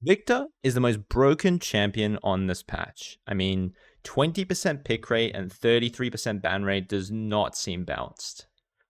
Viktor is the most broken champion on this patch. I mean, 20% pick rate and 33% ban rate does not seem balanced.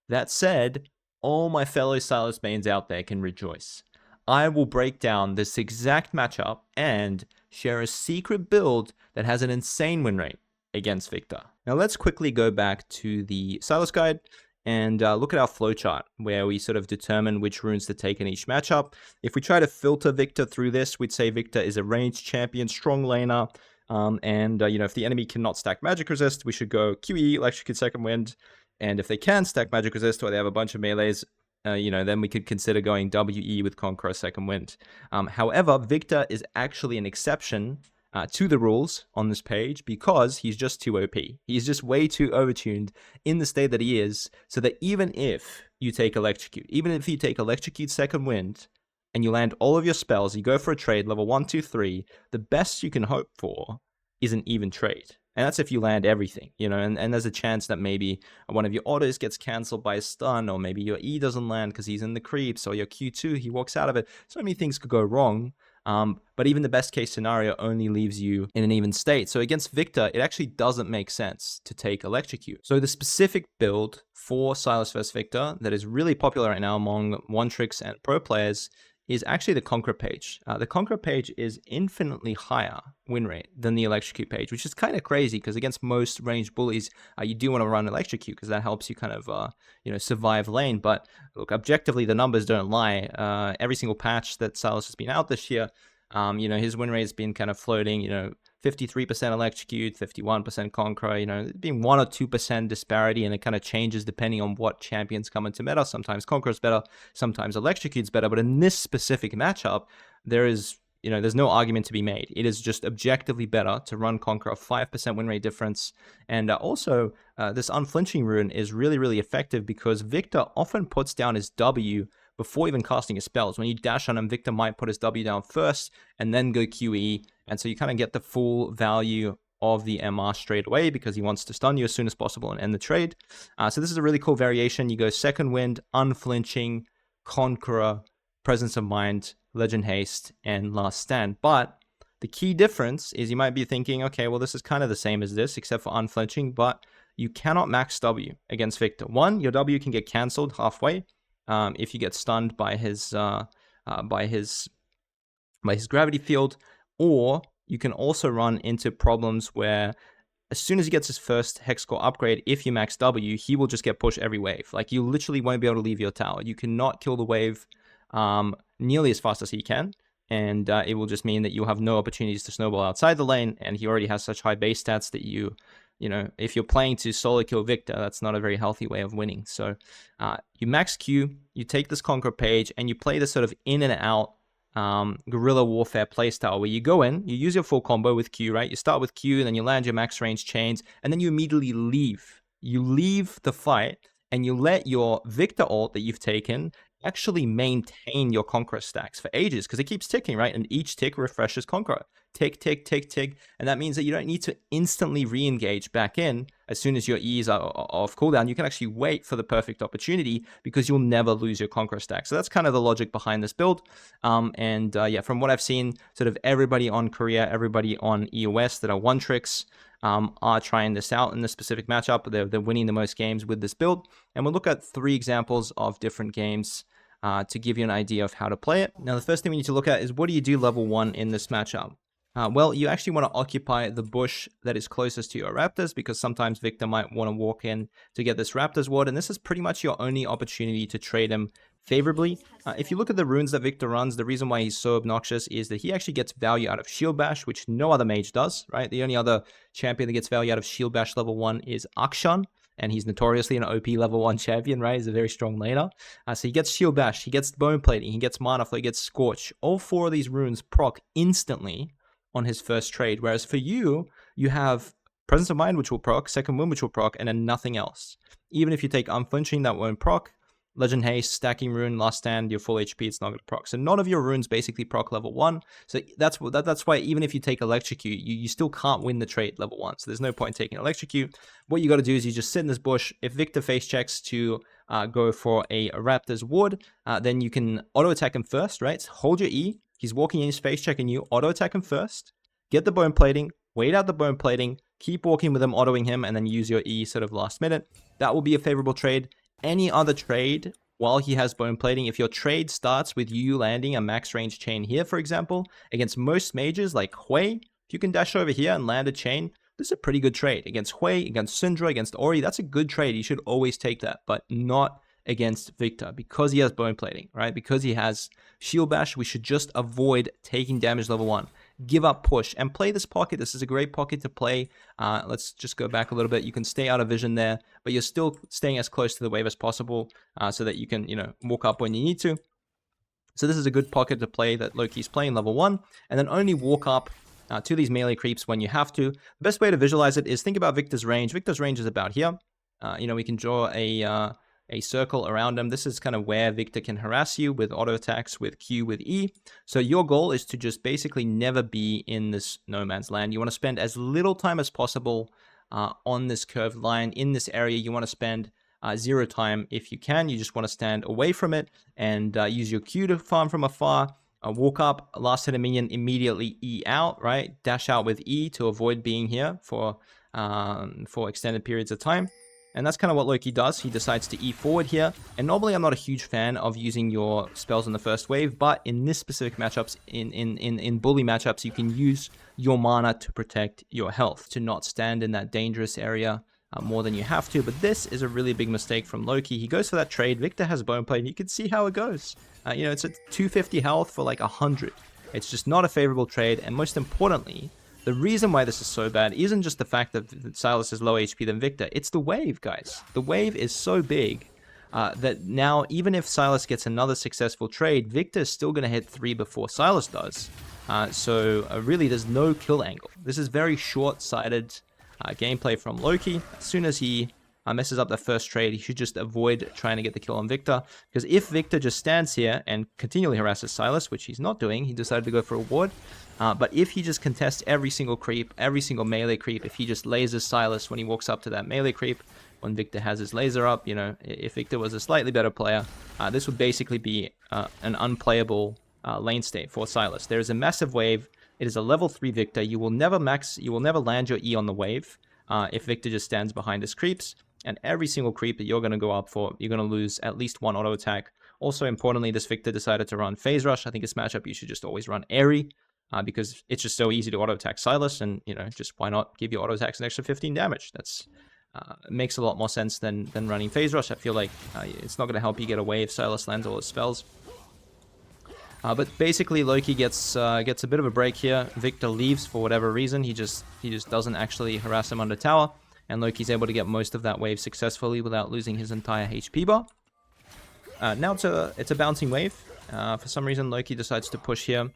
That said, all my fellow Sylas mains out there can rejoice. I will break down this exact matchup and share a secret build that has an insane win rate against Viktor. Now let's quickly go back to the Sylas guide and look at our flowchart where we sort of determine which runes to take in each matchup. If we try to filter Viktor through this, we'd say Viktor is a ranged champion, strong laner, if the enemy cannot stack magic resist, we should go QE, Electrocute Second Wind, and if they can stack magic resist or they have a bunch of melees, then we could consider going WE with Conqueror Second Wind. However, Viktor is actually an exception to the rules on this page because he's just too OP. He's just way too overtuned in the state that he is, so that even if you take Electrocute, even if you take Electrocute Second Wind, and you land all of your spells, you go for a trade, level 1, 2, 3, the best you can hope for is an even trade. And that's if you land everything, and there's a chance that maybe one of your autos gets cancelled by a stun, or maybe your E doesn't land because he's in the creeps, or your Q2, he walks out of it. So many things could go wrong. But even the best case scenario only leaves you in an even state. So against Viktor, it actually doesn't make sense to take Electrocute. So the specific build for Sylas vs Viktor that is really popular right now among one-tricks and pro players is actually the Conqueror page. The Conqueror page is infinitely higher win rate than the Electrocute page, which is kind of crazy because against most ranged bullies, you do want to run Electrocute because that helps you kind of, survive lane. But look, objectively, the numbers don't lie. Every single patch that Sylas has been out this year, his win rate has been kind of floating, 53% Electrocute, 51% Conqueror, being 1 or 2% disparity, and it kind of changes depending on what champions come into meta. Sometimes Conqueror's better, sometimes Electrocute's better, but in this specific matchup, there's no argument to be made. It is just objectively better to run Conqueror, 5% win rate difference, and also this unflinching rune is really, really effective because Viktor often puts down his W before even casting his spells. When you dash on him, Viktor might put his W down first and then go QE, and so you kind of get the full value of the MR straight away because he wants to stun you as soon as possible and end the trade. So this is a really cool variation. You go Second Wind, Unflinching, Conqueror, Presence of Mind, Legend Haste, and Last Stand. But the key difference is you might be thinking, okay, well, this is kind of the same as this, except for Unflinching, but you cannot max W against Viktor. One, your W can get cancelled halfway if you get stunned by his gravity field, or you can also run into problems where as soon as he gets his first hex core upgrade, if you max W, he will just get pushed every wave. Like, you literally won't be able to leave your tower. You cannot kill the wave nearly as fast as he can, and it will just mean that you'll have no opportunities to snowball outside the lane, and he already has such high base stats that if you're playing to solo kill Viktor, that's not a very healthy way of winning. So you max Q, you take this Conqueror page, and you play this sort of in and out guerrilla warfare playstyle where you go in, you use your full combo with Q, right? You start with Q, then you land your max range chains, and then you immediately leave. You leave the fight, and you let your Viktor ult that you've taken actually maintain your Conqueror stacks for ages because it keeps ticking, right? And each tick refreshes Conqueror. Tick, tick, tick, tick. And that means that you don't need to instantly re-engage back in as soon as your E's are off cooldown. You can actually wait for the perfect opportunity because you'll never lose your Conqueror stack. So that's kind of the logic behind this build. From what I've seen, sort of everybody on Korea, everybody on EOS that are one-tricks are trying this out in this specific matchup. They're winning the most games with this build. And we'll look at 3 examples of different games to give you an idea of how to play it. Now, the first thing we need to look at is what do you do level 1 in this matchup? Well, you actually want to occupy the bush that is closest to your raptors because sometimes Viktor might want to walk in to get this raptor's ward, and this is pretty much your only opportunity to trade him favorably. If you look at the runes that Viktor runs, the reason why he's so obnoxious is that he actually gets value out of Shield Bash, which no other mage does, right? The only other champion that gets value out of Shield Bash level 1 is Akshan, and he's notoriously an OP level 1 champion, right? He's a very strong laner. So he gets Shield Bash, he gets Bone Plating, he gets Mana Flow, he gets Scorch. All 4 of these runes proc instantly on his first trade, whereas for you, you have Presence of Mind, which will proc, Second Wind, which will proc, and then nothing else. Even if you take Unflinching, that won't proc. Legend Haste, Stacking Rune, Last Stand, your full HP, it's not going to proc. So none of your runes basically proc level 1. So that's why even if you take Electrocute, you still can't win the trade level 1. So there's no point in taking Electrocute. What you got to do is you just sit in this bush. If Viktor face checks to go for a Raptor's Ward, then you can auto attack him first, right? So hold your E, He's walking in, he's face checking you, auto attack him first, get the bone plating, wait out the bone plating, keep walking with him, autoing him, and then use your E sort of last minute. That will be a favorable trade. Any other trade while he has bone plating, if your trade starts with you landing a max range chain here, for example, against most mages like Hui, if you can dash over here and land a chain, this is a pretty good trade. Against Hui, against Syndra, against Ori, that's a good trade. You should always take that, but not against Viktor because he has bone plating, right? Because he has shield bash, we should just avoid taking damage level 1. Give up push and play this pocket. This is a great pocket to play. Let's just go back a little bit. You can stay out of vision there, but you're still staying as close to the wave as possible so that you can, walk up when you need to. So this is a good pocket to play that Loki's playing level 1, and then only walk up to these melee creeps when you have to. The best way to visualize it is think about Viktor's range. Viktor's range is about here. We can draw a circle around him. This is kind of where Viktor can harass you with auto attacks, with Q, with E. So your goal is to just basically never be in this no man's land. You want to spend as little time as possible on this curved line. In this area, you want to spend 0 time if you can. You just want to stand away from it and use your Q to farm from afar. Walk up, last hit a minion, immediately E out, right? Dash out with E to avoid being here for extended periods of time. And that's kind of what Loki does. He decides to E forward here. And normally I'm not a huge fan of using your spells in the first wave, but in this specific matchups, in bully matchups, you can use your mana to protect your health, to not stand in that dangerous area more than you have to. But this is a really big mistake from Loki. He goes for that trade. Viktor has bone plate. You can see how it goes. It's at 250 health for like 100. It's just not a favorable trade. And most importantly, the reason why this is so bad isn't just the fact that Sylas is low HP than Viktor. It's the wave, guys. The wave is so big that now, even if Sylas gets another successful trade, Viktor is still going to hit 3 before Sylas does. So really, there's no kill angle. This is very short-sighted gameplay from Loki. As soon as he messes up the first trade, he should just avoid trying to get the kill on Viktor. Because if Viktor just stands here and continually harasses Sylas, which he's not doing, he decided to go for a ward. But if he just contests every single creep, every single melee creep, if he just lasers Sylas when he walks up to that melee creep, when Viktor has his laser up, if Viktor was a slightly better player, this would basically be an unplayable lane state for Sylas. There is a massive wave. It is a level 3 Viktor. You will never land your E on the wave if Viktor just stands behind his creeps. And every single creep that you're going to go up for, you're going to lose at least 1 auto attack. Also, importantly, this Viktor decided to run Phase Rush. I think this matchup, you should just always run Airy. Because it's just so easy to auto-attack Sylas, and, just why not give your auto-attacks an extra 15 damage? That's makes a lot more sense than running Phase Rush. I feel like it's not going to help you get away if Sylas lands all his spells. But basically, Loki gets a bit of a break here. Viktor leaves for whatever reason. He just doesn't actually harass him under tower, and Loki's able to get most of that wave successfully without losing his entire HP bar. Now it's a bouncing wave. For some reason, Loki decides to push here.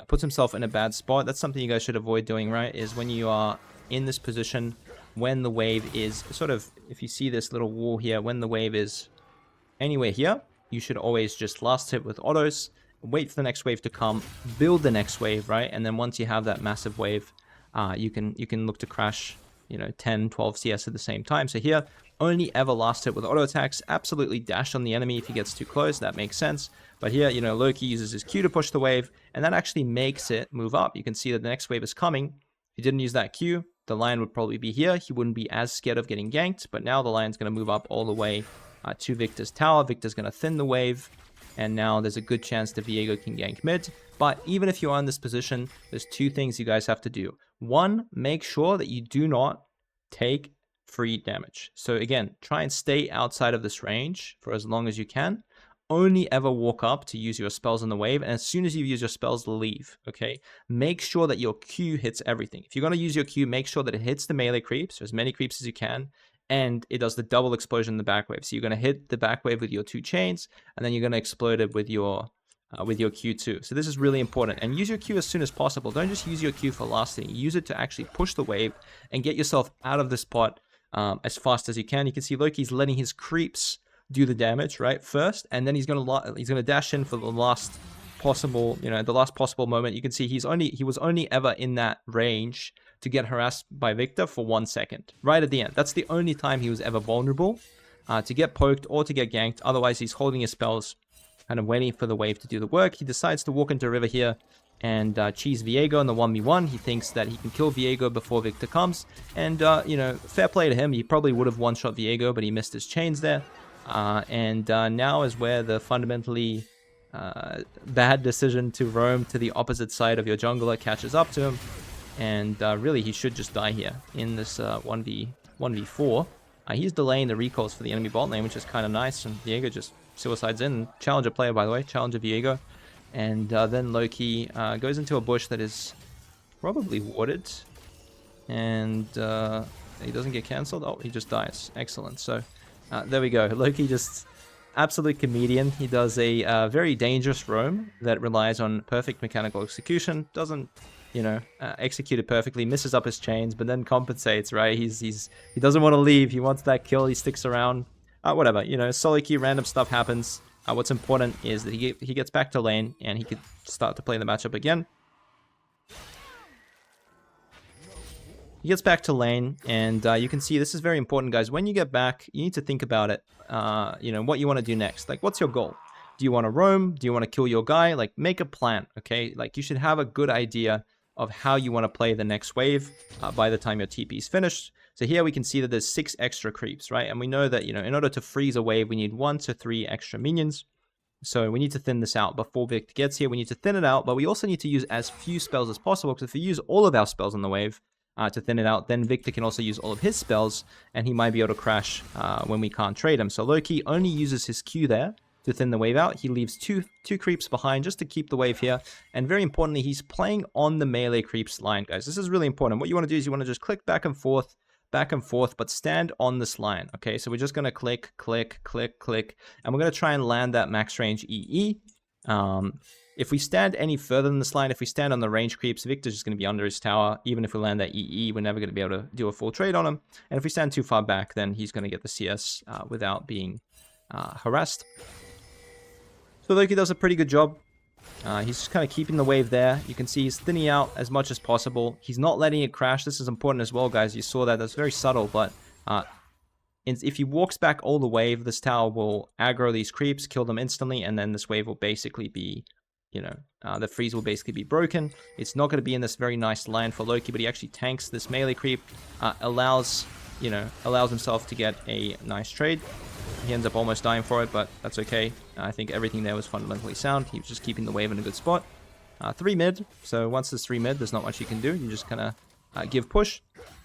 Puts himself in a bad spot. That's something you guys should avoid doing, right? Is when you are in this position, when the wave is sort of, if you see this little wall here, when the wave is anywhere here, you should always just last hit with autos, wait for the next wave to come, build the next wave, right? And then once you have that massive wave, you can look to crash, 10, 12 CS at the same time. So here, only ever last hit with auto attacks. Absolutely dash on the enemy if he gets too close. That makes sense. But here, Loki uses his Q to push the wave, and that actually makes it move up. You can see that the next wave is coming. If he didn't use that Q, the lion would probably be here. He wouldn't be as scared of getting ganked, but now the lion's going to move up all the way to Viktor's tower. Viktor's going to thin the wave, and now there's a good chance that Viego can gank mid. But even if you are in this position, there's 2 things you guys have to do. 1, make sure that you do not take free damage. So again, try and stay outside of this range for as long as you can. Only ever walk up to use your spells on the wave, and as soon as you use your spells, leave, okay? Make sure that your Q hits everything. If you're going to use your Q, make sure that it hits the melee creeps, or as many creeps as you can, and it does the double explosion in the back wave. So you're going to hit the back wave with your 2 chains, and then you're going to explode it with your Q2. So this is really important, and use your Q as soon as possible. Don't just use your Q for last thing. Use it to actually push the wave and get yourself out of this spot as fast as you can. You can see Loki's letting his creeps do the damage right first, and then he's gonna dash in for the last possible, the last possible moment. You can see he was only ever in that range to get harassed by Viktor for 1 second, right at the end. That's the only time he was ever vulnerable to get poked or to get ganked. Otherwise, he's holding his spells kind of waiting for the wave to do the work. He decides to walk into a river here and cheese Viego in the 1v1. He thinks that he can kill Viego before Viktor comes. And, you know, fair play to him. He probably would have one-shot Viego, but he missed his chains there. Now is where the fundamentally bad decision to roam to the opposite side of your jungler catches up to him. And really, he should just die here in this 1v4. He's delaying the recalls for the enemy bot lane, which is kind of nice. And Viego just suicides in. Challenger player, by the way. Challenger Viego. And then Loki goes into a bush that is probably warded. And he doesn't get cancelled. Oh, he just dies. Excellent. So there we go. Loki just absolute comedian. He does a very dangerous roam that relies on perfect mechanical execution. Doesn't, you know, execute it perfectly. Misses up his chains, but then compensates, right? He doesn't want to leave. He wants that kill. He sticks around. Whatever, you know, solo queue, random stuff happens. What's important is that he gets back to lane and he could start to play the matchup again. He gets back to lane, and you can see this is very important, guys. When you get back, you need to think about it, you know, what you want to do next. Like, what's your goal? Do you want to roam? Do you want to kill your guy? Like, make a plan, okay? Like, you should have a good idea of how you want to play the next wave by the time your TP is finished. So here we can see that there's 6 extra creeps, right? And we know that, you know, in order to freeze a wave, we need 1 to 3 extra minions. So we need to thin this out before Viktor gets here. We need to thin it out, but we also need to use as few spells as possible, because if we use all of our spells on the wave to thin it out, then Viktor can also use all of his spells, and he might be able to crash when we can't trade him. So Loki only uses his Q there to thin the wave out. He leaves two creeps behind just to keep the wave here. And very importantly, he's playing on the melee creeps line, guys. This is really important. What you want to do is you want to just click back and forth, but stand on this line. Okay, so we're just going to click, click, click, click, and we're going to try and land that max range EE. If we stand any further than this line, if we stand on the range creeps, Viktor's just going to be under his tower. Even if we land that EE, we're never going to be able to do a full trade on him. And if we stand too far back, then he's going to get the CS without being harassed. So Loki does a pretty good job. He's just kind of keeping the wave there. You can see he's thinning out as much as possible. He's not letting it crash. This is important as well, guys. You saw that. That's very subtle, but if he walks back all the wave, this tower will aggro these creeps, kill them instantly, and then this wave will basically be, you know, the freeze will basically be broken. It's not going to be in this very nice line for Loki, but he actually tanks this melee creep, allows himself to get a nice trade. He ends up almost dying for it, but that's okay. I think everything there was fundamentally sound. He was just keeping the wave in a good spot. 3 mid, so once there's 3 mid, there's not much you can do. You just kind of give push.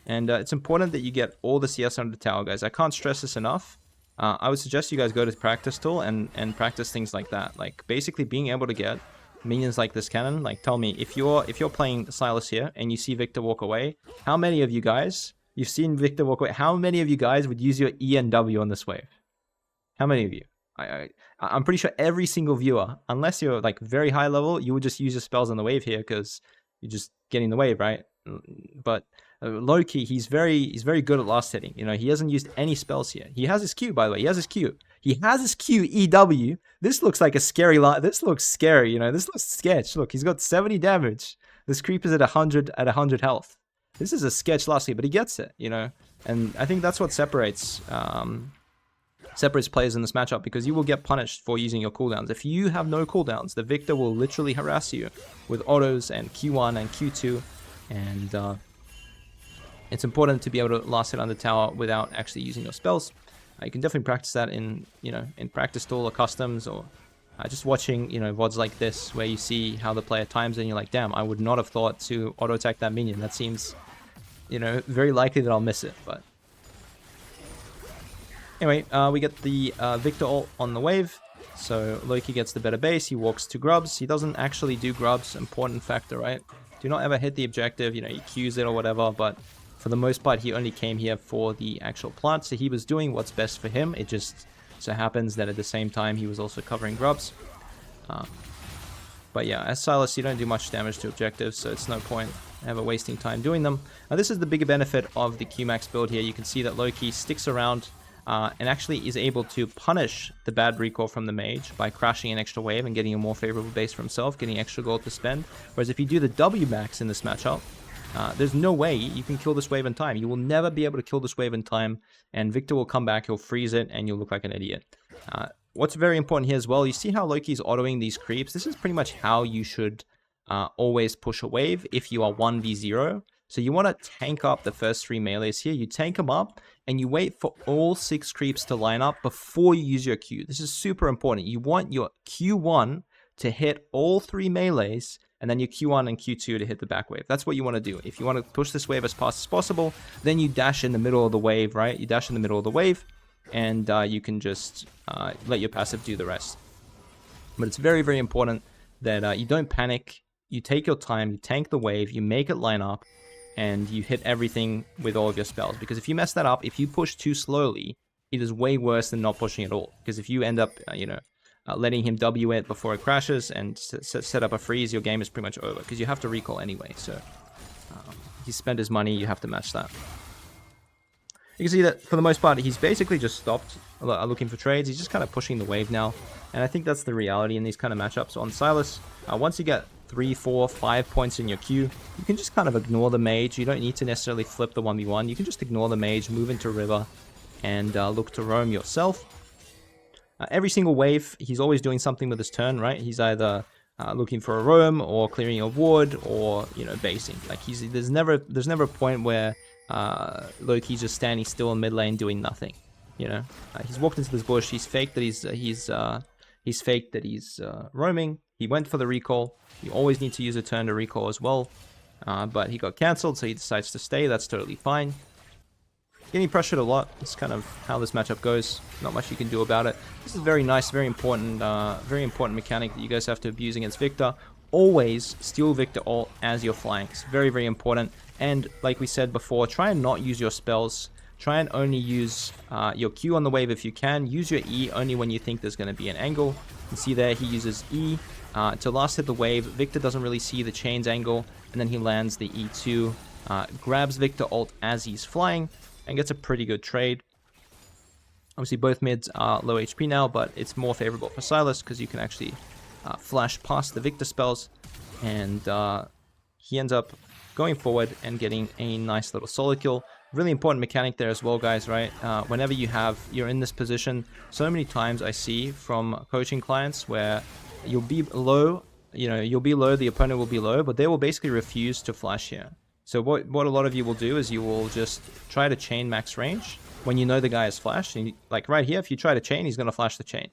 And it's important that you get all the CS under the tower, guys. I can't stress this enough. I would suggest you guys go to practice tool and practice things like that. Like, basically being able to get minions like this cannon. Like, tell me, if you're playing Sylas here and you see Viktor walk away, how many of you guys, you've seen Viktor walk away, how many of you guys would use your E and W on this wave? How many of you? I'm pretty sure every single viewer, unless you're like very high level, you would just use your spells on the wave here because you're just getting the wave, right? But Loki, he's very good at last hitting. You know, he hasn't used any spells here. He has his Q, by the way. He has his Q. He has his Q EW. This looks like a scary line. This looks scary. You know, this looks sketch. Look, he's got 70 damage. This creep is at 100 health. This is a sketch last hit, but he gets it. You know, and I think that's what separates players in this matchup, because you will get punished for using your cooldowns. If you have no cooldowns, the Viktor will literally harass you with autos and Q1 and Q2, and it's important to be able to last hit on the tower without actually using your spells. You can definitely practice that in practice tool or customs, or just watching, you know, VODs like this where you see how the player times it and you're like, damn, I would not have thought to auto attack that minion. That seems, you know, very likely that I'll miss it, but anyway, we get the Viktor ult on the wave, so Loki gets the better base. He walks to grubs. He doesn't actually do grubs, important factor, right? Do not ever hit the objective, you know, he Qs it or whatever, but for the most part, he only came here for the actual plant, so he was doing what's best for him. It just so happens that at the same time, he was also covering grubs. But yeah, as Sylas, you don't do much damage to objectives, so it's no point ever wasting time doing them. Now, this is the bigger benefit of the Qmax build here. You can see that Loki sticks around and actually is able to punish the bad recall from the mage by crashing an extra wave and getting a more favorable base for himself, getting extra gold to spend. Whereas if you do the W max in this matchup, there's no way you can kill this wave in time. You will never be able to kill this wave in time, and Viktor will come back, he'll freeze it, and you'll look like an idiot. what's very important here as well, you see how Loki's autoing these creeps? This is pretty much how you should always push a wave if you are 1v0. So you want to tank up the first 3 melees here. You tank them up and you wait for all 6 creeps to line up before you use your Q. This is super important. You want your Q1 to hit all 3 melees, and then your Q1 and Q2 to hit the back wave. That's what you want to do. If you want to push this wave as fast as possible, then you dash in the middle of the wave, right? You dash in the middle of the wave, and you can just let your passive do the rest. But it's very, very important that you don't panic. You take your time, you tank the wave, you make it line up, and you hit everything with all of your spells. Because if you mess that up, if you push too slowly, it is way worse than not pushing at all. Because if you end up, letting him W it before it crashes and set up a freeze, your game is pretty much over. Because you have to recall anyway. So he spent his money, you have to match that. You can see that for the most part, he's basically just stopped looking for trades. He's just kind of pushing the wave now. And I think that's the reality in these kind of matchups. On Sylas, once you get 3, 4, 5 points in your queue, you can just kind of ignore the mage. You don't need to necessarily flip the 1v1. You can just ignore the mage, move into river, and look to roam yourself. Every single wave, he's always doing something with his turn, right? He's either looking for a roam or clearing your ward or, basing. Like there's never a point where Loki's just standing still in mid lane doing nothing. He's walked into this bush. He's faked that he's roaming. He went for the recall. You always need to use a turn to recall as well. But he got cancelled, so he decides to stay. That's totally fine. Getting pressured a lot. It's kind of how this matchup goes. Not much you can do about it. This is very nice, very important mechanic that you guys have to abuse against Viktor. Always steal Viktor ult as your flanks. Very, very important. And like we said before, try and not use your spells. Try and only use your Q on the wave if you can. Use your E only when you think there's going to be an angle. You can see there he uses E to last hit the wave. Viktor doesn't really see the chains angle, and then he lands the E2, grabs Viktor ult as he's flying, and gets a pretty good trade. Obviously both mids are low HP now, but it's more favorable for Sylas because you can actually flash past the Viktor spells, and he ends up going forward and getting a nice little solo kill. Really important mechanic there as well, guys, right? Whenever you're in this position, so many times I see from coaching clients where you'll be low, you'll be low, the opponent will be low, but they will basically refuse to flash here. So what a lot of you will do is you will just try to chain max range when you know the guy is flashed. And like right here, if you try to chain, he's going to flash the chain.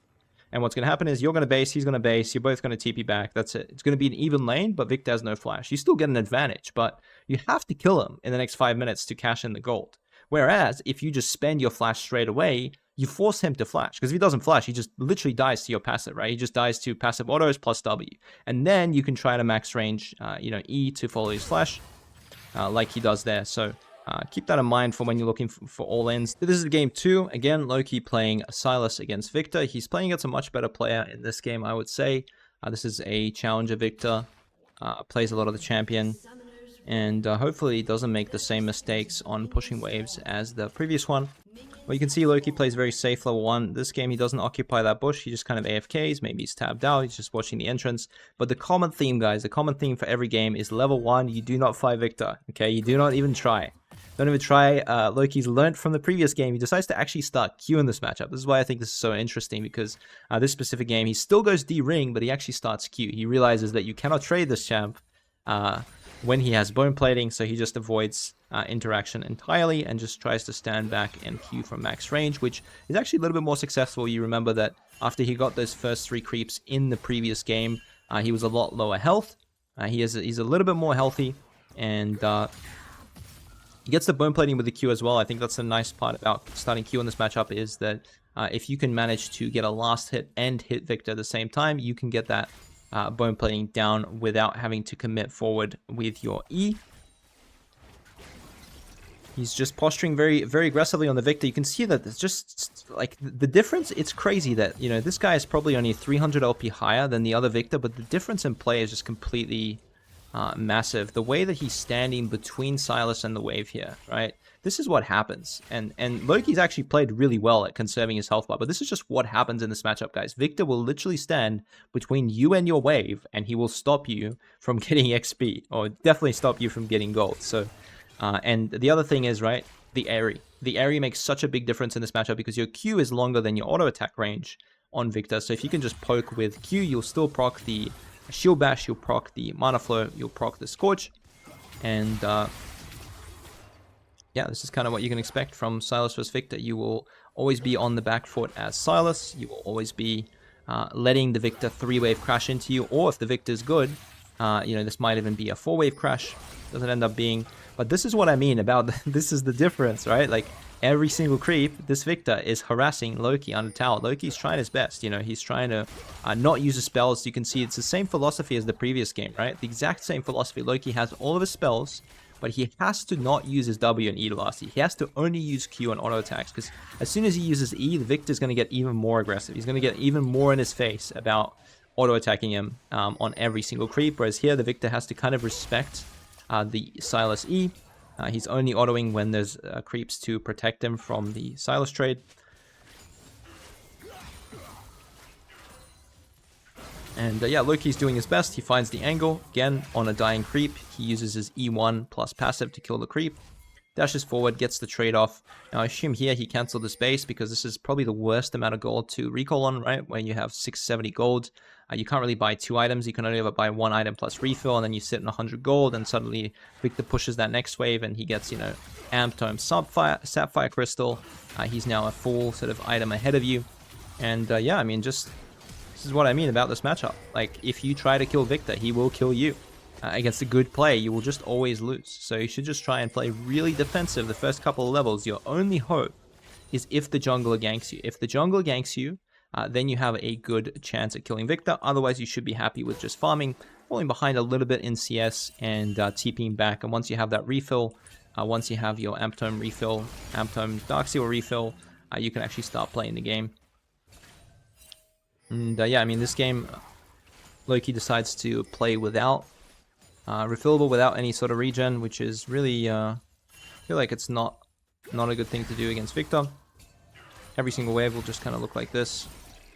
And what's going to happen is you're going to base, he's going to base, you're both going to TP back. That's it. It's going to be an even lane, but Viktor has no flash. You still get an advantage, but you have to kill him in the next 5 minutes to cash in the gold. Whereas if you just spend your flash straight away, you force him to flash. Because if he doesn't flash, he just literally dies to your passive, right? He just dies to passive autos plus W. And then you can try to max range, E to follow his flash. Like he does there. So keep that in mind for when you're looking for all-ins. This is game 2. Again, Loki playing Sylas against Viktor. He's playing against a much better player in this game, I would say. This is a challenger Viktor. Plays a lot of the champion. And hopefully he doesn't make the same mistakes on pushing waves as the previous one. Well, you can see Loki plays very safe level 1. This game, he doesn't occupy that bush. He just kind of AFKs. Maybe he's tabbed out. He's just watching the entrance. But the common theme, guys, the common theme for every game is level 1, you do not fight Viktor. Okay, you do not even try. Don't even try. Loki's learned from the previous game. He decides to actually start Q in this matchup. This is why I think this is so interesting, because this specific game, he still goes D-Ring, but he actually starts Q. He realizes that you cannot trade this champ when he has bone plating, so he just avoids interaction entirely and just tries to stand back and Q from max range, which is actually a little bit more successful. You remember that after he got those first 3 creeps in the previous game, he was a lot lower health. He's a little bit more healthy, and he gets the bone plating with the Q as well. I think that's the nice part about starting Q in this matchup, is that if you can manage to get a last hit and hit Viktor at the same time, you can get that bone plating down without having to commit forward with your E. He's just posturing very, very aggressively on the Viktor. You can see that it's just like the difference. It's crazy that, this guy is probably only 300 LP higher than the other Viktor, but the difference in play is just completely massive. The way that he's standing between Sylas and the wave here, right? This is what happens. And Loki's actually played really well at conserving his health bar, but this is just what happens in this matchup, guys. Viktor will literally stand between you and your wave, and he will stop you from getting XP, or definitely stop you from getting gold. So, and the other thing is, right, the ARI. The ARI makes such a big difference in this matchup because your Q is longer than your auto attack range. on Viktor. So if you can just poke with Q, you'll still proc the Shield Bash, you'll proc the Mana Flow, you'll proc the Scorch. And yeah, this is kind of what you can expect from Sylas vs Viktor. You will always be on the back foot as Sylas. You will always be letting the Viktor 3-wave crash into you. Or if the Viktor's good, you know, this might even be a 4-wave crash. Doesn't end up being. But this is what I mean about this is the difference, right? Like every single creep, this Viktor is harassing Loki under tower. Loki's trying his best, you know, he's trying to not use his spells. You can see it's the same philosophy as the previous game, right? The exact same philosophy. Loki has all of his spells, but he has to not use his W and E velocity. He has to only use Q and auto attacks, because as soon as he uses E, the Viktor's going to get even more aggressive. He's going to get even more in his face about auto attacking him on every single creep, whereas here the Viktor has to kind of respect the Sylas E. He's only autoing when there's creeps to protect him from the Sylas trade. And yeah, Loki's doing his best. He finds the angle. Again, on a dying creep, he uses his E1 plus passive to kill the creep. Dashes forward, gets the trade off. Now I assume here he cancelled the space because this is probably the worst amount of gold to recall on, right? When you have 670 gold. You can't really buy 2 items. You can only ever buy 1 item plus refill, and then you sit in 100 gold, and suddenly Viktor pushes that next wave, and he gets, you know, Amp Tome Sapphire Crystal. He's now a full sort of item ahead of you. And yeah, I mean, just this is what I mean about this matchup. Like, if you try to kill Viktor, he will kill you. Against a good play, you will just always lose. So you should just try and play really defensive the first couple of levels. Your only hope is if the jungler ganks you. If the jungler ganks you, then you have a good chance at killing Viktor. Otherwise, you should be happy with just farming, falling behind a little bit in CS, and TPing back. And once you have that refill, once you have your Amp Tome refill, Amp Tome Darksteel refill, you can actually start playing the game. And yeah, I mean, this game, Loki decides to play without refillable, without any sort of regen, which is really, I feel like it's not a good thing to do against Viktor. Every single wave will just kind of look like this,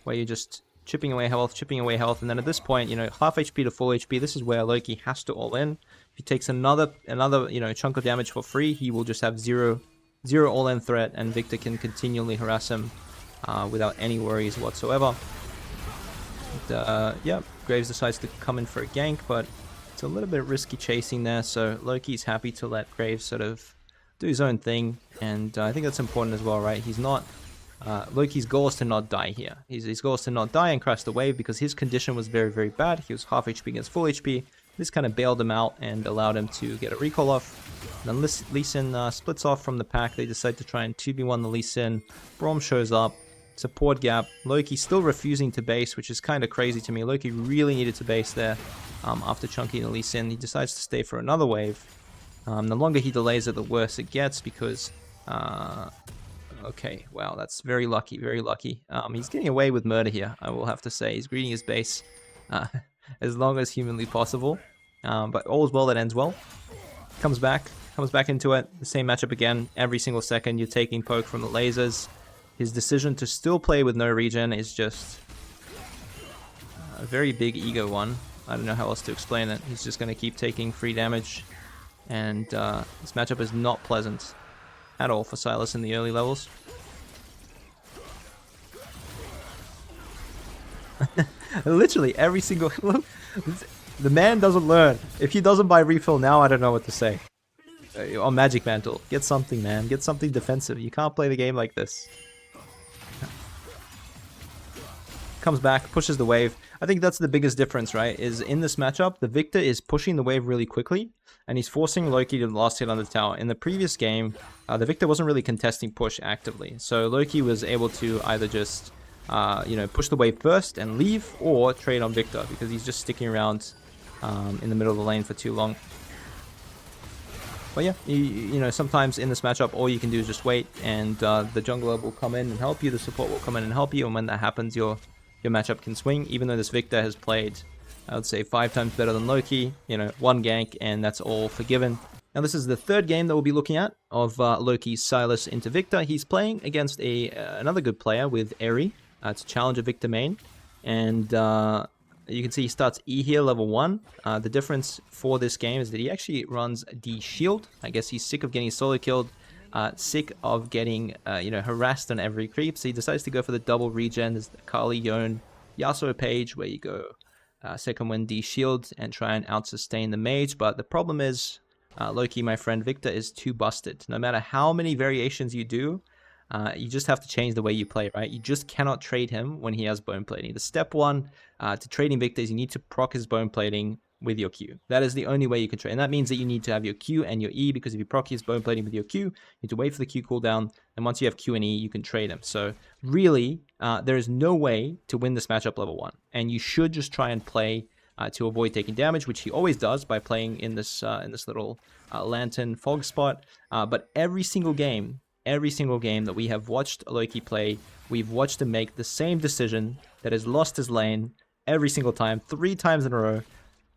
where you're just chipping away health, and then at this point, you know, half HP to full HP, this is where Loki has to all in. If he takes another you know, chunk of damage for free, he will just have zero all-in threat, and Viktor can continually harass him without any worries whatsoever. And, yeah, Graves decides to come in for a gank, but it's a little bit risky chasing there, so Loki's happy to let Graves sort of do his own thing, and I think that's important as well, right? He's not... Loki's goal is to not die here. His goal is to not die and crash the wave, because his condition was very, very bad. He was half HP against full HP. This kind of bailed him out and allowed him to get a recall off. And then Lee Sin splits off from the pack. They decide to try and 2v1 the Lee Sin. Braum shows up. Support gap. Loki still refusing to base, which is kind of crazy to me. Loki really needed to base there after chunking the Lee Sin. He decides to stay for another wave. The longer he delays it, the worse it gets, because... okay, wow, that's very lucky, very lucky. He's getting away with murder here, I will have to say. He's greeting his base as long as humanly possible. But all is well that ends well. Comes back into it. The same matchup again. Every single second you're taking poke from the lasers. His decision to still play with no regen is just a very big ego one. I don't know how else to explain it. He's just going to keep taking free damage. And this matchup is not pleasant at all for Sylas in the early levels. Literally every single... The man doesn't learn. If he doesn't buy refill now, I don't know what to say. On Magic Mantle, get something, man. Get something defensive. You can't play the game like this. Comes back, pushes the wave. I think that's the biggest difference, right? Is in this matchup, the Viktor is pushing the wave really quickly, and he's forcing Loki to the last hit on the tower. In the previous game, the Viktor wasn't really contesting push actively, so Loki was able to either just, you know, push the wave first and leave, or trade on Viktor, because he's just sticking around in the middle of the lane for too long. But yeah, you know, sometimes in this matchup, all you can do is just wait, and the jungler will come in and help you, the support will come in and help you, and when that happens, your matchup can swing. Even though this Viktor has played, I would say, 5 times better than Loki, you know, 1 gank, and that's all forgiven. Now this is the third game that we'll be looking at of Loki's Sylas into Viktor. He's playing against another good player with Eri. It's a challenger Viktor main, and you can see he starts E here, level 1. The difference for this game is that he actually runs Dshield. I guess he's sick of getting solo killed sick of getting harassed on every creep, so he decides to go for the double regen. There's the Kali, Yone, Yasuo page where you go second win Dshield and try and out-sustain the mage, but the problem is Loki, my friend Viktor, is too busted. No matter how many variations you do, you just have to change the way you play, right? You just cannot trade him when he has bone plating. The step one to trading Viktor is you need to proc his bone plating with your Q. That is the only way you can trade. And that means that you need to have your Q and your E, because if you proc his bone plating with your Q, you need to wait for the Q cooldown. And once you have Q and E, you can trade him. So really, there is no way to win this matchup level 1. And you should just try and play to avoid taking damage, which he always does by playing in this little lantern fog spot. But every single game that we have watched Loki play, we've watched him make the same decision that has lost his lane every single time, 3 times in a row.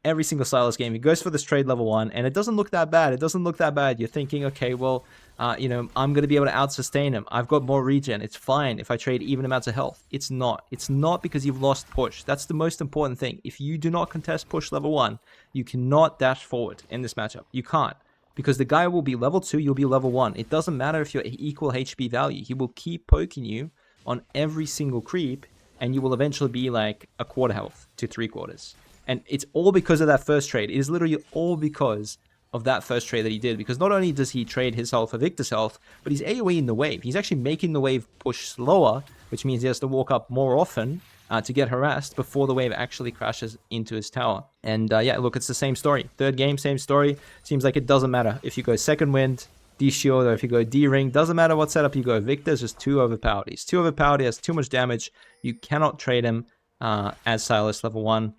Every single Sylas game, he goes for this trade level 1, and it doesn't look that bad. It doesn't look that bad. You're thinking, okay, well, I'm going to be able to out-sustain him. I've got more regen. It's fine if I trade even amounts of health. It's not. It's not, because you've lost push. That's the most important thing. If you do not contest push level 1, you cannot dash forward in this matchup. You can't. Because the guy will be level 2, you'll be level 1. It doesn't matter if you're equal HP value. He will keep poking you on every single creep, and you will eventually be like a quarter health to 3/4. And it's all because of that first trade. It is literally all because of that first trade that he did. Because not only does he trade his health for Viktor's health, but he's AoEing the wave. He's actually making the wave push slower, which means he has to walk up more often to get harassed before the wave actually crashes into his tower. And yeah, look, it's the same story. Third game, same story. Seems like it doesn't matter if you go second wind, Dshield, or if you go D-Ring. Doesn't matter what setup you go. Viktor's just too overpowered. He's too overpowered. He has too much damage. You cannot trade him as Sylas level 1.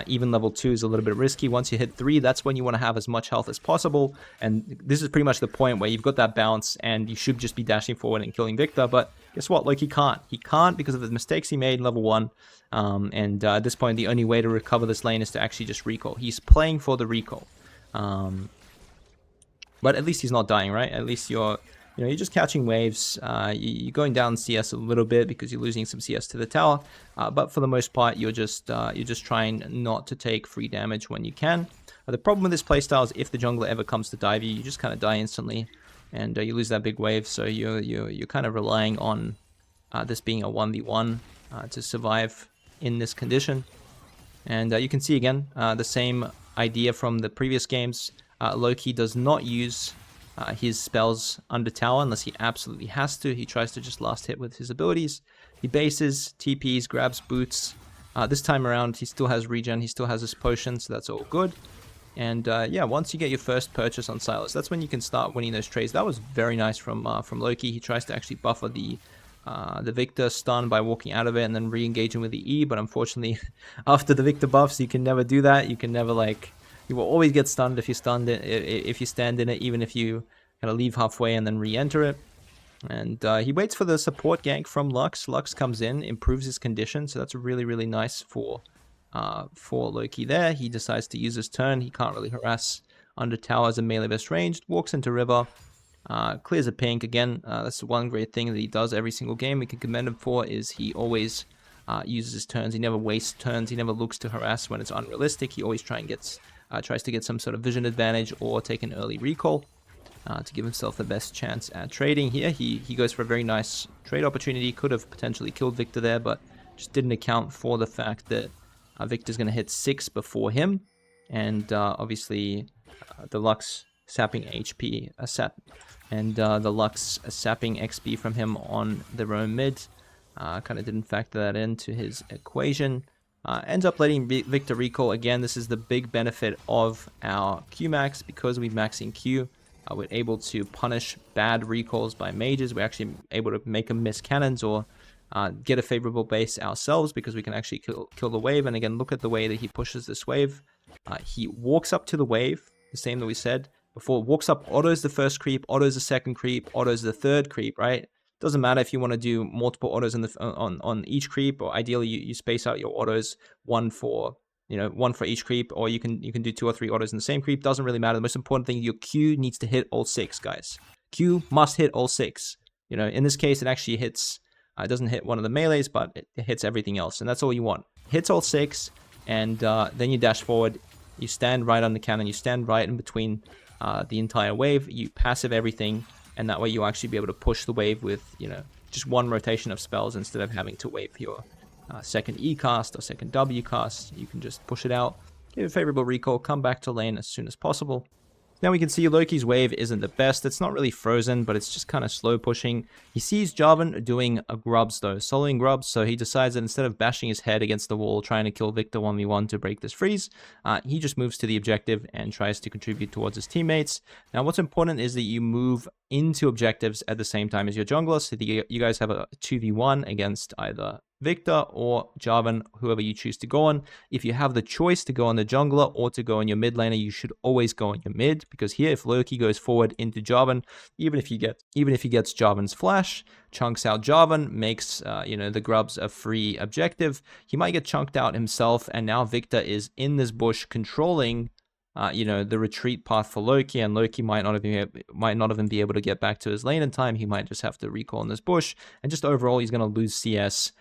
Even level 2 is a little bit risky. Once you hit 3, that's when you want to have as much health as possible. And this is pretty much the point where you've got that bounce and you should just be dashing forward and killing Viktor. But guess what? Loki can't. He can't because of the mistakes he made in level 1. At this point, the only way to recover this lane is to actually just recall. He's playing for the recall. But at least he's not dying, right? At least you're just catching waves. You're going down CS a little bit because you're losing some CS to the tower. But for the most part, you're just trying not to take free damage when you can. The problem with this playstyle is if the jungler ever comes to dive you, you just kind of die instantly, and you lose that big wave. So you're kind of relying on this being a 1v1 to survive in this condition. And you can see again the same idea from the previous games. Loki does not use his spells under tower unless he absolutely has to. He tries to just last hit with his abilities. He bases, TPs, grabs boots. This time around, he still has regen. He still has his potion, so that's all good. And yeah, once you get your first purchase on Sylas, that's when you can start winning those trades. That was very nice from Loki. He tries to actually buffer the Viktor stun by walking out of it and then re-engaging with the E. But unfortunately, after the Viktor buffs, you can never do that. You can never you will always get stunned if you stand in it, even if you kind of leave halfway and then re-enter it. And he waits for the support gank from Lux. Lux comes in, improves his condition, so that's really, really nice for Loki there. He decides to use his turn. He can't really harass under tower as a melee best ranged. Walks into river, clears a pink. Again, that's the one great thing that he does every single game we can commend him for, is he always uses his turns. He never wastes turns. He never looks to harass when it's unrealistic. He always tries to get some sort of vision advantage or take an early recall to give himself the best chance at trading here. He goes for a very nice trade opportunity. Could have potentially killed Viktor there, but just didn't account for the fact that Viktor's going to hit 6 before him. And obviously the Lux sapping HP, the Lux sapping XP from him on the roam mid. Kind of didn't factor that into his equation. Ends up letting Viktor recall. Again, this is the big benefit of our Q max. Because we max in Q, we're able to punish bad recalls by mages. We're actually able to make them miss cannons or get a favorable base ourselves, because we can actually kill the wave. And again, look at the way that he pushes this wave. He walks up to the wave, the same that we said before. Walks up, autos the first creep, autos the second creep, autos the third creep, right? Doesn't matter if you want to do multiple autos on each creep, or ideally you space out your autos, one for each creep, or you can do 2 or 3 autos in the same creep. Doesn't really matter. The most important thing, your Q needs to hit all 6, guys. Q must hit all 6. In this case, it actually hits. It doesn't hit one of the melees, but it hits everything else, and that's all you want. Hits all 6, and then you dash forward. You stand right on the cannon. You stand right in between the entire wave. You passive everything. and that way you'll actually be able to push the wave with, you know, just one rotation of spells instead of having to wait for your second E cast or second W cast. You can just push it out, give a favorable recall, come back to lane as soon as possible. Now we can see Loki's wave isn't the best. It's not really frozen, but it's just kind of slow pushing. He sees Jarvan doing a grubs though, soloing grubs, so he decides that instead of bashing his head against the wall trying to kill Viktor 1v1 to break this freeze, he just moves to the objective and tries to contribute towards his teammates. Now what's important is that you move into objectives at the same time as your jungler, so that you guys have a 2v1 against either Viktor or Jarvan, whoever you choose to go on. If you have the choice to go on the jungler or to go on your mid laner, you should always go on your mid, because here if Loki goes forward into Jarvan, even if he gets Jarvan's flash, chunks out Jarvan, makes you know, the grubs a free objective, he might get chunked out himself, and now Viktor is in this bush controlling you know, the retreat path for Loki, and Loki might not even be able to get back to his lane in time. He might just have to recall in this bush, and just overall he's going to lose CS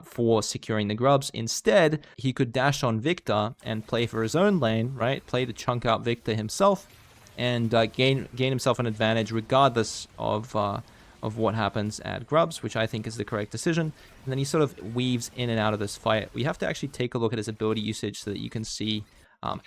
for securing the grubs. Instead, he could dash on Viktor and play for his own lane, right? Play to chunk out Viktor himself and gain himself an advantage regardless of what happens at grubs, which I think is the correct decision. And then he sort of weaves in and out of this fight. We have to actually take a look at his ability usage so that you can see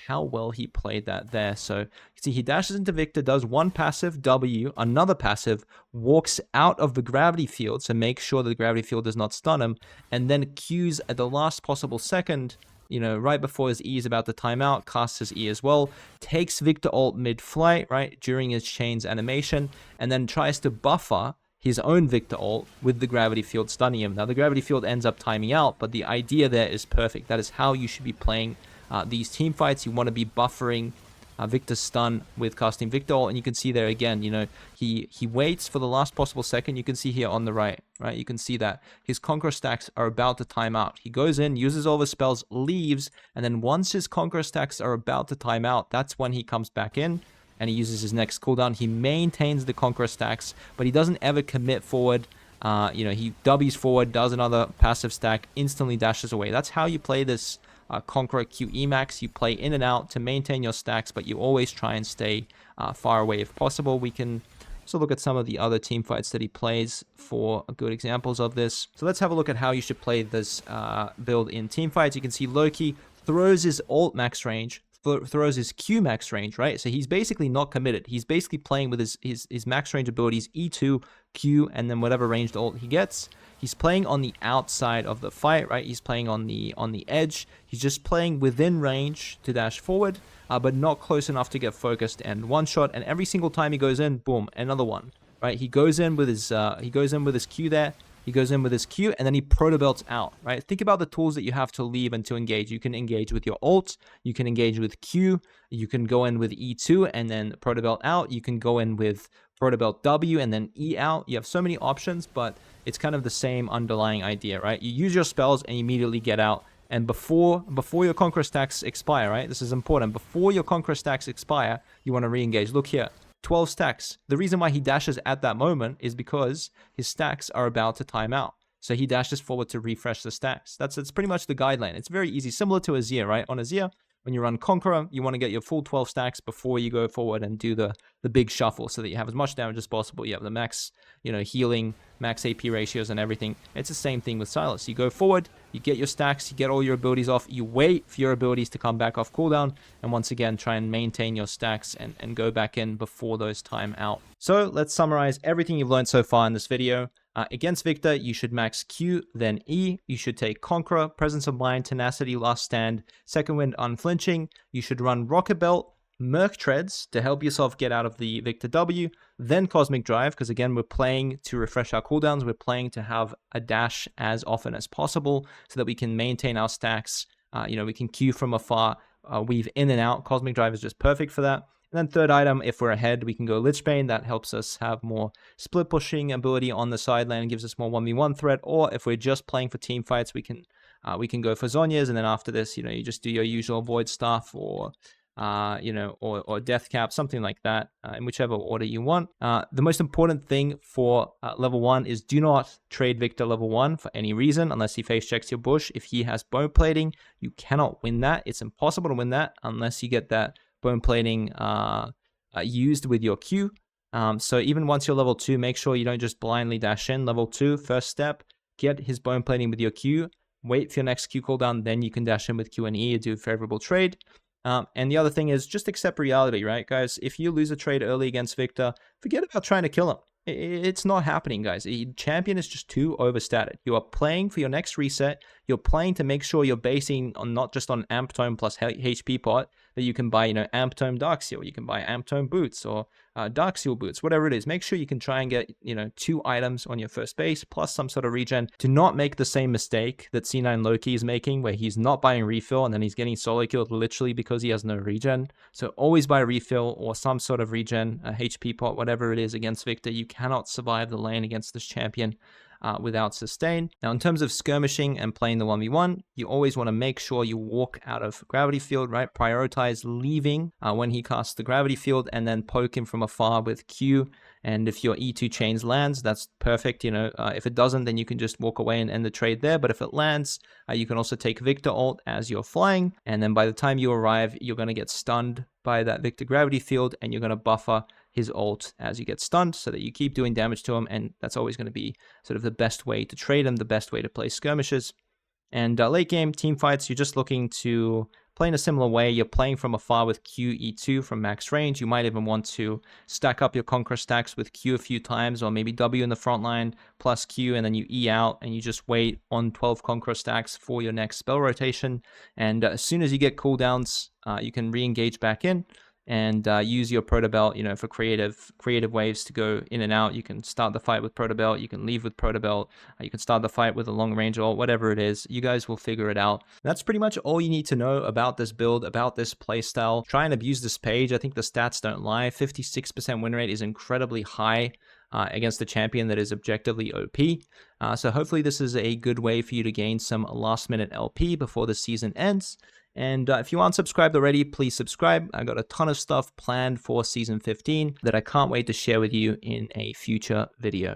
how well he played that there. So you see he dashes into Viktor, does one passive W, another passive, walks out of the gravity field, so make sure that the gravity field does not stun him, and then Qs at the last possible second, you know, right before his E is about to time out, casts his E as well, takes Viktor ult mid-flight, right, during his chain's animation, and then tries to buffer his own Viktor ult with the gravity field stunning him. Now the gravity field ends up timing out, but the idea there is perfect. That is how you should be playing these team fights. You want to be buffering Viktor's stun with casting Viktor ult, and you can see there again, you know, he waits for the last possible second. You can see here on the right, you can see that his Conqueror stacks are about to time out. He goes in, uses all the spells, leaves, and then once his Conqueror stacks are about to time out, that's when he comes back in and he uses his next cooldown. He maintains the Conqueror stacks, but he doesn't ever commit forward. You know, he W's forward, does another passive stack, instantly dashes away. That's how you play this Conqueror QE max. You play in and out to maintain your stacks, but you always try and stay far away if possible. We can also look at some of the other team fights that he plays for good examples of this. So let's have a look at how you should play this build in team fights. You can see Loki throws his ult max range, throws his Q max range, right? So he's basically not committed. He's basically playing with his max range abilities, E2, Q, and then whatever ranged ult he gets. He's playing on the outside of the fight, right? He's playing on the edge. He's just playing within range to dash forward, but not close enough to get focused and one shot. And every single time he goes in, boom, another one, right? He goes in with his Q there. He goes in with his Q, and then he proto belts out, right? Think about the tools that you have to leave and to engage. You can engage with your ult. You can engage with Q. You can go in with E2 and then proto belt out. You can go in with proto belt W and then E out. You have so many options, but it's kind of the same underlying idea, right? You use your spells and you immediately get out. And before your Conqueror stacks expire, right? This is important. Before your Conqueror stacks expire, you want to re-engage. Look here. 12 stacks. The reason why he dashes at that moment is because his stacks are about to time out. So he dashes forward to refresh the stacks. That's pretty much the guideline. It's very easy, similar to Azir, right? On Azir, when you run Conqueror, you want to get your full 12 stacks before you go forward and do the big shuffle so that you have as much damage as possible. You have the max, you know, healing, max AP ratios and everything. It's the same thing with Sylas. You go forward, you get your stacks, you get all your abilities off, you wait for your abilities to come back off cooldown, and once again, try and maintain your stacks and go back in before those time out. So let's summarize everything you've learned so far in this video. Against Viktor, you should max Q, then E. You should take Conqueror, Presence of Mind, Tenacity, Last Stand, Second Wind, Unflinching. You should run Rocket Belt, Merc Treads to help yourself get out of the Viktor W, then Cosmic Drive, because again, we're playing to refresh our cooldowns. We're playing to have a dash as often as possible so that we can maintain our stacks. You know, we can Q from afar, weave in and out. Cosmic Drive is just perfect for that. And then third item, if we're ahead, we can go Lichbane. That helps us have more split pushing ability on the side lane and gives us more 1v1 threat. Or if we're just playing for team fights, we can go for Zhonya's. And then after this, you know, you just do your usual Void Staff or you know, or Death Cap, something like that, in whichever order you want. The most important thing for level 1 is do not trade Viktor level 1 for any reason unless he face checks your bush. If he has bone plating, you cannot win that. It's impossible to win that unless you get that bone plating used with your Q. So even once you're level 2, make sure you don't just blindly dash in. Level 2, first step, get his bone plating with your Q, wait for your next Q cooldown, then you can dash in with Q and E to do a favorable trade. And the other thing is just accept reality, right, guys? If you lose a trade early against Viktor, forget about trying to kill him. It's not happening, guys. Champion is just too overstated. You are playing for your next reset. You're playing to make sure you're basing on not just on Amp Tome plus HP pot, that you can buy, Amp Tome Dark Seal, you can buy Amp Tome boots or Dark Seal boots, whatever it is. Make sure you can try and get, 2 items on your first base plus some sort of regen. Do not make the same mistake that C9 Loki is making, where he's not buying refill and then he's getting solo killed literally because he has no regen. So always buy refill or some sort of regen, a HP pot, whatever it is against Viktor. You cannot survive the lane against this champion without sustain. Now, in terms of skirmishing and playing the 1v1, you always want to make sure you walk out of gravity field, right? Prioritize leaving when he casts the gravity field and then poke him from afar with Q. And if your E2 chains lands, that's perfect. If it doesn't, then you can just walk away and end the trade there. But if it lands, you can also take Viktor ult as you're flying. And then by the time you arrive, you're going to get stunned by that Viktor gravity field, and you're going to buffer his ult as you get stunned so that you keep doing damage to him. And that's always going to be sort of the best way to trade him, the best way to play skirmishes. And late game team fights, you're just looking to play in a similar way. You're playing from afar with Q, E2 from max range. You might even want to stack up your Conqueror stacks with Q a few times, or maybe W in the front line plus Q, and then you E out and you just wait on 12 Conqueror stacks for your next spell rotation. And as soon as you get cooldowns, you can re-engage back in and use your Protobelt, for creative waves to go in and out. You can start the fight with Protobelt, you can leave with Protobelt, you can start the fight with a long range ult, whatever it is. You guys will figure it out. That's pretty much all you need to know about this build, about this playstyle. Try and abuse this page. I think the stats don't lie. 56% win rate is incredibly high against a champion that is objectively OP. So hopefully this is a good way for you to gain some last minute LP before the season ends. And if you aren't subscribed already, please subscribe. I got a ton of stuff planned for Season 15 that I can't wait to share with you in a future video.